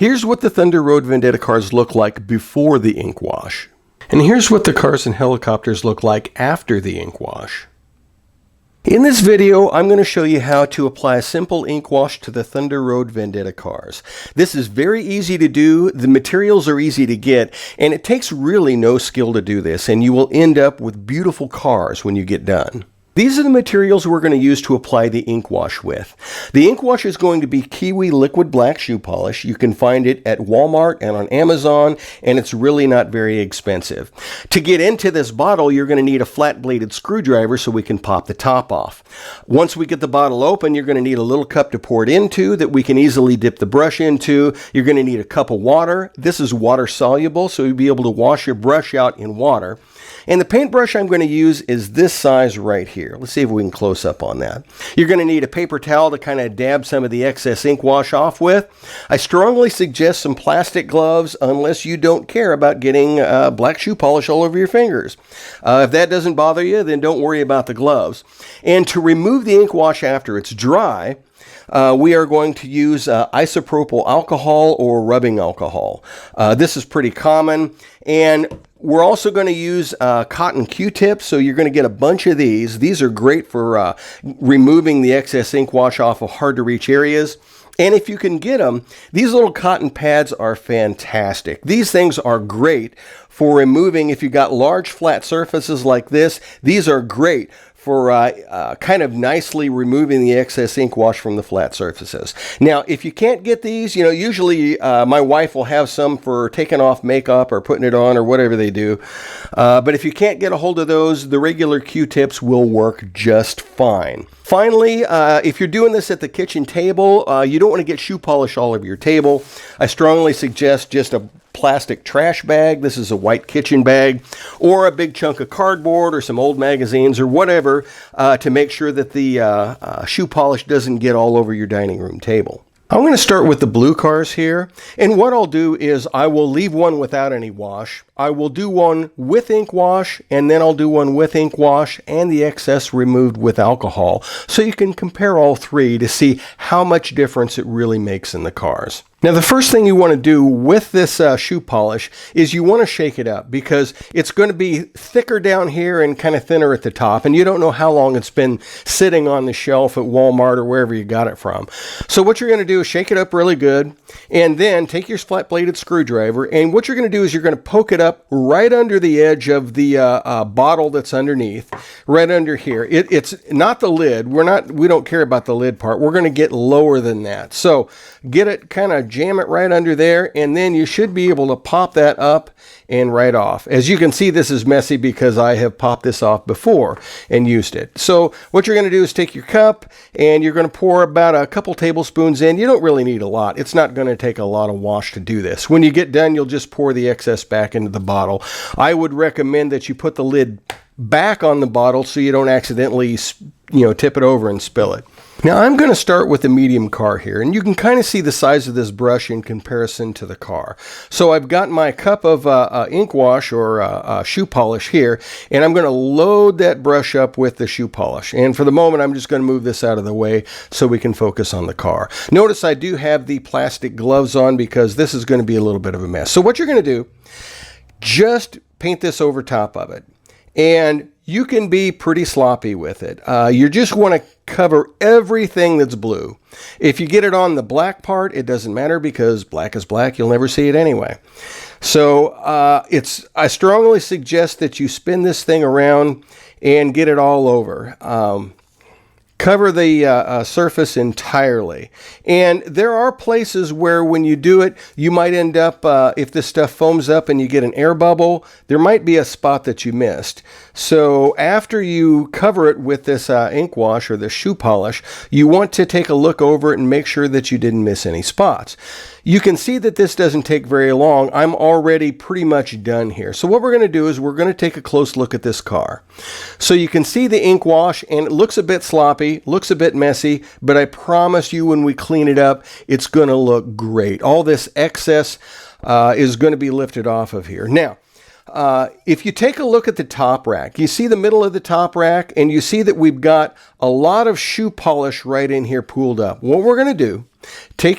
Here's what the Thunder Road Vendetta cars look like before the ink wash. And here's what the cars and helicopters look like after the ink wash. In this video, I'm going to show you how to apply a simple ink wash to the Thunder Road Vendetta cars. This is very easy to do, the materials are easy to get, and it takes really no skill to do this, and you will end up with beautiful cars when you get done. These are the materials we're going to use to apply the ink wash with. The ink wash is going to be Kiwi liquid black shoe polish. You can find it at Walmart and on Amazon, and it's really not very expensive. To get into this bottle, you're going to need a flat-bladed screwdriver so we can pop the top off. Once we get the bottle open, you're going to need a little cup to pour it into that we can easily dip the brush into. You're going to need a cup of water. This is water soluble, so you'll be able to wash your brush out in water. And the paintbrush I'm going to use is this size right here. Let's see if we can close up on that. You're going to need a paper towel to kind of dab some of the excess ink wash off with. I strongly suggest some plastic gloves unless you don't care about getting black shoe polish all over your fingers. If that doesn't bother you, then don't worry about the gloves. And to remove the ink wash after it's dry, we are going to use isopropyl alcohol or rubbing alcohol. This is pretty common, and we're also going to use cotton Q-tips, so you're going to get a bunch of these. These are great for removing the excess ink wash off of hard-to-reach areas. And if you can get them, these little cotton pads are fantastic. These things are great for removing, if you've got large flat surfaces like this, these are great for kind of nicely removing the excess ink wash from the flat surfaces. Now, if you can't get these, you know, usually my wife will have some for taking off makeup or putting it on or whatever they do. But if you can't get a hold of those, the regular Q-tips will work just fine. Finally, if you're doing this at the kitchen table, you don't want to get shoe polish all over your table. I strongly suggest just a plastic trash bag. This is a white kitchen bag, or a big chunk of cardboard or some old magazines or whatever to make sure that the shoe polish doesn't get all over your dining room table. I'm going to start with the blue cars here, and what I'll do is I will leave one without any wash. I will do one with ink wash, and then I'll do one with ink wash and the excess removed with alcohol, so you can compare all three to see how much difference it really makes in the cars. Now, the first thing you want to do with this shoe polish is you want to shake it up, because it's going to be thicker down here and kind of thinner at the top, and you don't know how long it's been sitting on the shelf at Walmart or wherever you got it from. So what you're going to do is shake it up really good, and then take your flat-bladed screwdriver, and what you're going to do is you're going to poke it up right under the edge of the bottle that's underneath, right under here. It's not the lid. We don't care about the lid part. We're going to get lower than that. So get it kind of jam it right under there, and then you should be able to pop that up and right off. As you can see, this is messy because I have popped this off before and used it. So what you're going to do is take your cup and you're going to pour about a couple tablespoons in. You don't really need a lot. It's not going to take a lot of wash to do this. When you get done, you'll just pour the excess back into the bottle. I would recommend that you put the lid back on the bottle so you don't accidentally, tip it over and spill it. Now, I'm going to start with the medium car here, and you can kind of see the size of this brush in comparison to the car. So I've got my cup of ink wash or shoe polish here, and I'm going to load that brush up with the shoe polish. And for the moment, I'm just going to move this out of the way so we can focus on the car. Notice I do have the plastic gloves on because this is going to be a little bit of a mess. So what you're going to do, just paint this over top of it. And you can be pretty sloppy with it. You just want to cover everything that's blue. If you get it on the black part, it doesn't matter because black is black. You'll never see it anyway. So I strongly suggest that you spin this thing around and get it all over. Cover the surface entirely. And there are places where when you do it, you might end up, if this stuff foams up and you get an air bubble, there might be a spot that you missed. So after you cover it with this ink wash or the shoe polish, you want to take a look over it and make sure that you didn't miss any spots. You can see that this doesn't take very long. I'm already pretty much done here. So what we're going to do is we're going to take a close look at this car. So you can see the ink wash, and it looks a bit sloppy, looks a bit messy, but I promise you when we clean it up, it's going to look great. All this excess is going to be lifted off of here. Now, if you take a look at the top rack, you see the middle of the top rack, and you see that we've got a lot of shoe polish right in here pooled up. What we're going to do,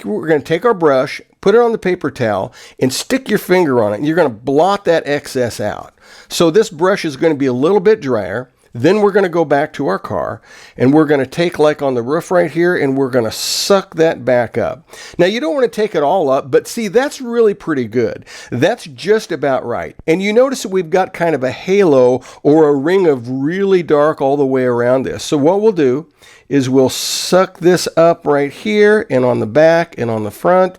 we're going to take our brush, put it on the paper towel, and stick your finger on it. And you're going to blot that excess out. So this brush is going to be a little bit drier. Then we're going to go back to our car, and we're going to take, like on the roof right here, and we're going to suck that back up. Now, you don't want to take it all up, but see, that's really pretty good. That's just about right. And you notice that we've got kind of a halo or a ring of really dark all the way around this. So what we'll do is we'll suck this up right here and on the back and on the front.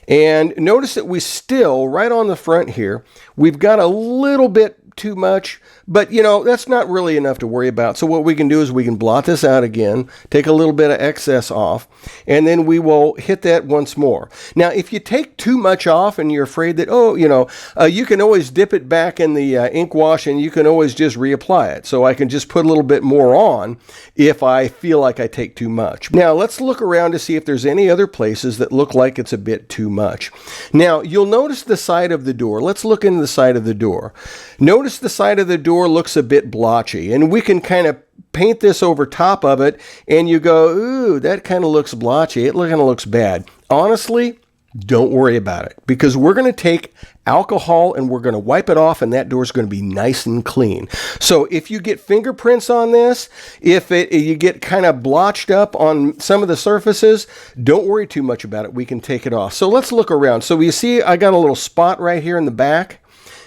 And notice that we still, right on the front here, we've got a little bit too much, but you know, that's not really enough to worry about. So what we can do is we can blot this out again, take a little bit of excess off, and then we will hit that once more. Now, if you take too much off and you're afraid that, oh, you know, you can always dip it back in the ink wash and you can always just reapply it. So I can just put a little bit more on if I feel like I take too much. Now, let's look around to see if there's any other places that look like it's a bit too much. Now, you'll notice the side of the door. Let's look into the side of the door. Notice the side of the door looks a bit blotchy, and we can kind of paint this over top of it, and you go, ooh, that kind of looks blotchy. It kind of looks bad. Honestly, don't worry about it, because we're going to take alcohol and we're going to wipe it off, and that door is going to be nice and clean. So if you get fingerprints on this, if you get kind of blotched up on some of the surfaces, don't worry too much about it. We can take it off. So let's look around. So you see I got a little spot right here in the back.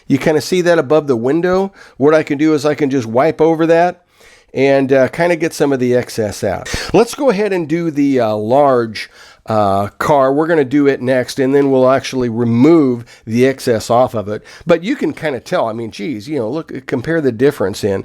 You kind of see that above the window. What I can do is I can just wipe over that and kind of get some of the excess out. Let's go ahead and do the large car. We're going to do it next, and then we'll actually remove the excess off of it. But you can kind of tell, I mean, geez, you know, look, compare the difference in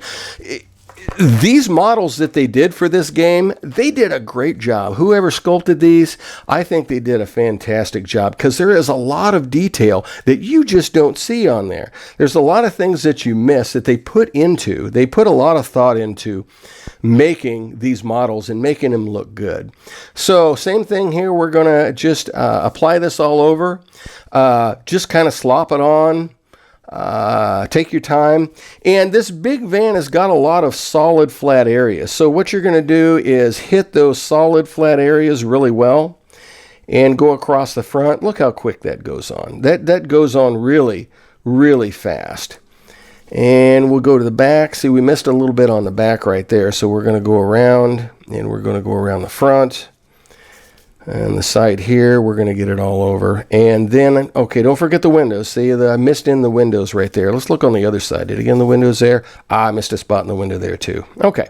these models that they did for this game. They did a great job. Whoever sculpted these, I think they did a fantastic job, because there is a lot of detail that you just don't see on there. There's a lot of things that you miss that they put a lot of thought into making these models and making them look good. So same thing here. We're going to just apply this all over. Just kind of slop it on. Take your time. And this big van has got a lot of solid flat areas. So what you're going to do is hit those solid flat areas really well and go across the front. Look how quick that goes on. That goes on really, really fast. And we'll go to the back. See, we missed a little bit on the back right there. So we're going to go around, and we're going to go around the front. And the side here, we're going to get it all over. And then, okay, don't forget the windows. See, I missed in the windows right there. Let's look on the other side. Did again the windows there? I missed a spot in the window there too. Okay.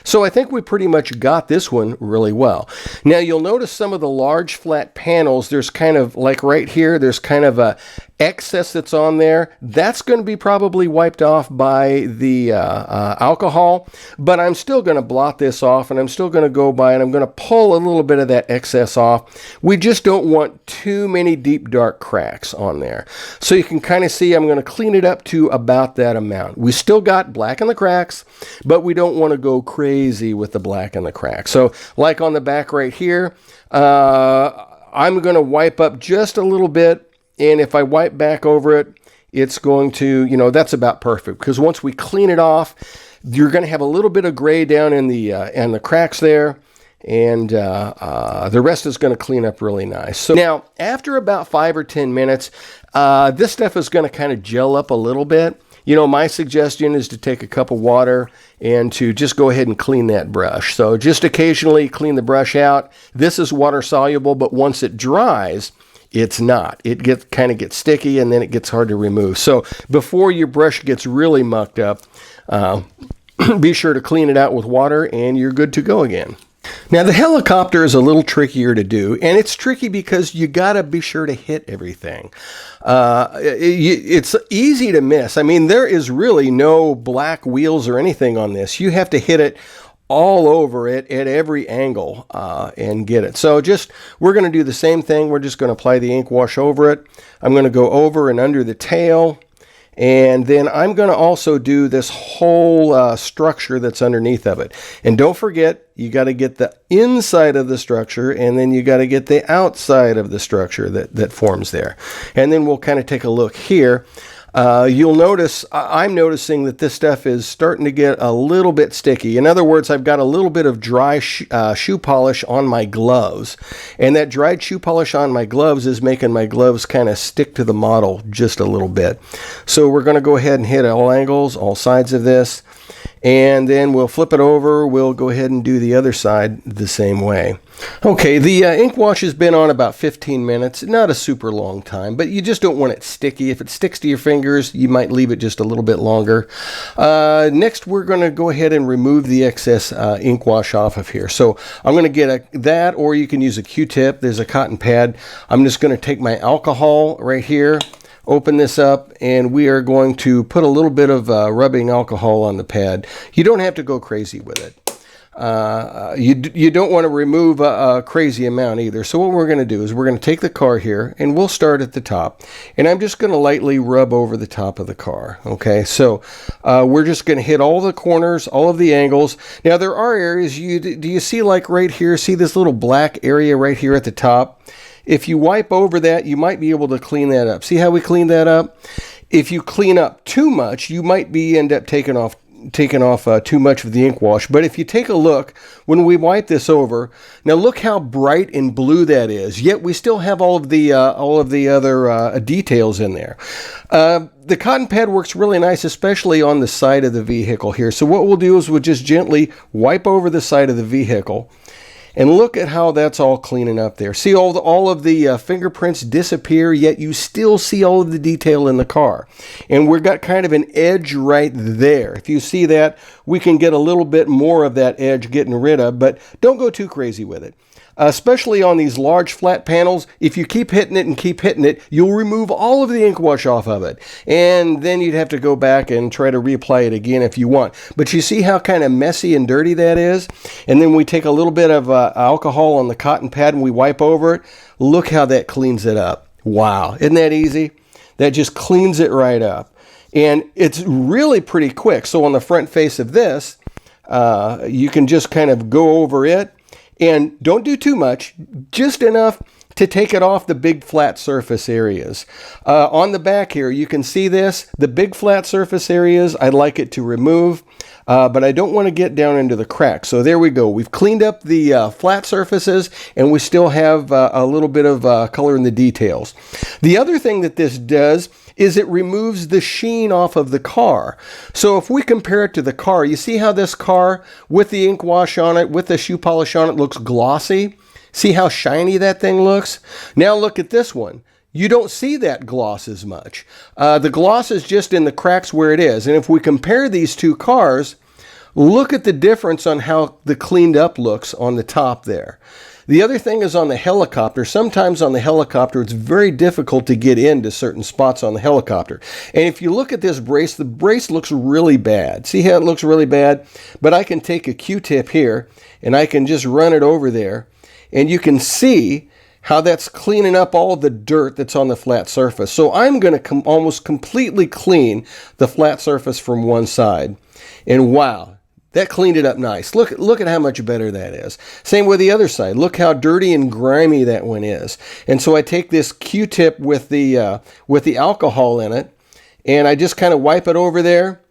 So I think we pretty much got this one really well. Now you'll notice some of the large flat panels, there's kind of like right here, there's kind of a excess that's on there. That's going to be probably wiped off by the alcohol, but I'm still going to blot this off, and I'm still going to go by and I'm going to pull a little bit of that excess off. We just don't want too many deep dark cracks on there. So you can kind of see I'm going to clean it up to about that amount. We still got black in the cracks, but we don't want to go crazy with the black and the cracks. So like on the back right here, I'm going to wipe up just a little bit. And if I wipe back over it, it's going to, you know, that's about perfect, because once we clean it off, you're going to have a little bit of gray down in the cracks there, and the rest is going to clean up really nice. So now, after about 5 or 10 minutes, this stuff is going to kind of gel up a little bit. You know, my suggestion is to take a cup of water and to just go ahead and clean that brush. So just occasionally clean the brush out. This is water soluble, but once it dries, it's not. It kind of gets sticky, and then it gets hard to remove. So before your brush gets really mucked up, be sure to clean it out with water, and you're good to go again. Now, the helicopter is a little trickier to do, and it's tricky because you got to be sure to hit everything. It's easy to miss. I mean, there is really no black wheels or anything on this. You have to hit it all over it at every angle and get it. So we're going to do the same thing. We're just going to apply the ink wash over it. I'm going to go over and under the tail, and then I'm going to also do this whole structure that's underneath of it. And don't forget, you got to get the inside of the structure, and then you got to get the outside of the structure that forms there. And then we'll kind of take a look here. You'll notice, I'm noticing that this stuff is starting to get a little bit sticky. In other words, I've got a little bit of dry shoe polish on my gloves. And that dried shoe polish on my gloves is making my gloves kind of stick to the model just a little bit. So we're going to go ahead and hit all angles, all sides of this. And then we'll flip it over. We'll go ahead and do the other side the same way. Okay, the ink wash has been on about 15 minutes. Not a super long time, but you just don't want it sticky. If it sticks to your fingers, you might leave it just a little bit longer. Next, we're going to go ahead and remove the excess ink wash off of here. So I'm going to get that, or you can use a Q-tip. There's a cotton pad. I'm just going to take my alcohol right here, open this up, and we are going to put a little bit of rubbing alcohol on the pad. You don't have to go crazy with it. You don't want to remove a crazy amount either. So what we're going to do is we're going to take the car here, and we'll start at the top. And I'm just going to lightly rub over the top of the car. Okay, so we're just going to hit all the corners, all of the angles. Now there are areas, do you see, like right here, see this little black area right here at the top? If you wipe over that, you might be able to clean that up. See how we cleaned that up? If you clean up too much, you might end up taking off too much of the ink wash. But if you take a look, when we wipe this over, now look how bright and blue that is. Yet we still have all of the other details in there. The cotton pad works really nice, especially on the side of the vehicle here. So what we'll do is we'll just gently wipe over the side of the vehicle. And look at how that's all cleaning up there. See, all of the fingerprints disappear, yet you still see all of the detail in the car. And we've got kind of an edge right there. If you see that, we can get a little bit more of that edge getting rid of, but don't go too crazy with it. Especially on these large flat panels, if you keep hitting it and keep hitting it, you'll remove all of the ink wash off of it. And then you'd have to go back and try to reapply it again if you want. But you see how kind of messy and dirty that is? And then we take a little bit of alcohol on the cotton pad and we wipe over it. Look how that cleans it up. Wow, isn't that easy? That just cleans it right up. And it's really pretty quick. So on the front face of this, you can just kind of go over it. And don't do too much, just enough to take it off the big flat surface areas. On the back here, you can see this. The big flat surface areas, I'd like it to remove, but I don't want to get down into the cracks. So there we go. We've cleaned up the flat surfaces, and we still have a little bit of color in the details. The other thing that this does is it removes the sheen off of the car. So if we compare it to the car, you see how this car with the ink wash on it, with the shoe polish on it, looks glossy? See how shiny that thing looks? Now look at this one. You don't see that gloss as much. The gloss is just in the cracks where it is. And if we compare these two cars, look at the difference on how the cleaned up looks on the top there. The other thing is on the helicopter. Sometimes on the helicopter, it's very difficult to get into certain spots on the helicopter. And if you look at this brace, the brace looks really bad. See how it looks really bad? But I can take a Q-tip here, and I can just run it over there. And you can see how that's cleaning up all the dirt that's on the flat surface. So I'm going to almost completely clean the flat surface from one side. And wow. That cleaned it up nice. Look at how much better that is. Same with the other side. Look how dirty and grimy that one is. And so I take this Q-tip with the alcohol in it, and I just kind of wipe it over there,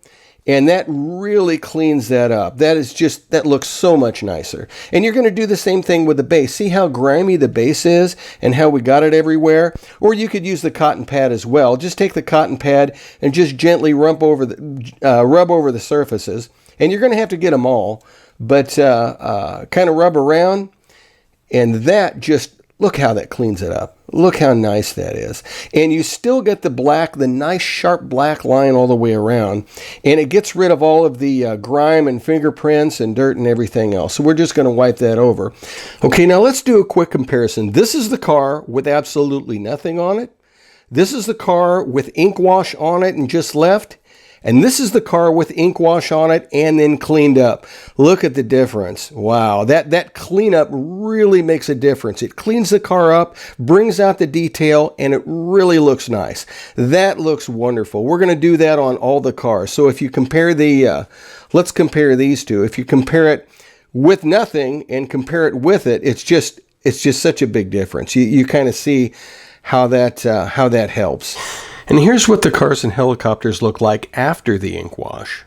and that really cleans that up. That looks so much nicer. And you're going to do the same thing with the base. See how grimy the base is and how we got it everywhere? Or you could use the cotton pad as well. Just take the cotton pad and just gently rub over the surfaces. And you're going to have to get them all, but kind of rub around, and that just, look how that cleans it up. Look how nice that is. And you still get the nice sharp black line all the way around, and it gets rid of all of the grime and fingerprints and dirt and everything else. So we're just going to wipe that over. Okay, now let's do a quick comparison. This is the car with absolutely nothing on it. This is the car with ink wash on it and just left. And this is the car with ink wash on it and then cleaned up. Look at the difference. Wow, that cleanup really makes a difference. It cleans the car up, brings out the detail, and it really looks nice. That looks wonderful. We're going to do that on all the cars. So if you compare let's compare these two. If you compare it with nothing and compare it with it, it's just such a big difference. You kind of see how that helps. And here's what the cars and helicopters look like after the ink wash.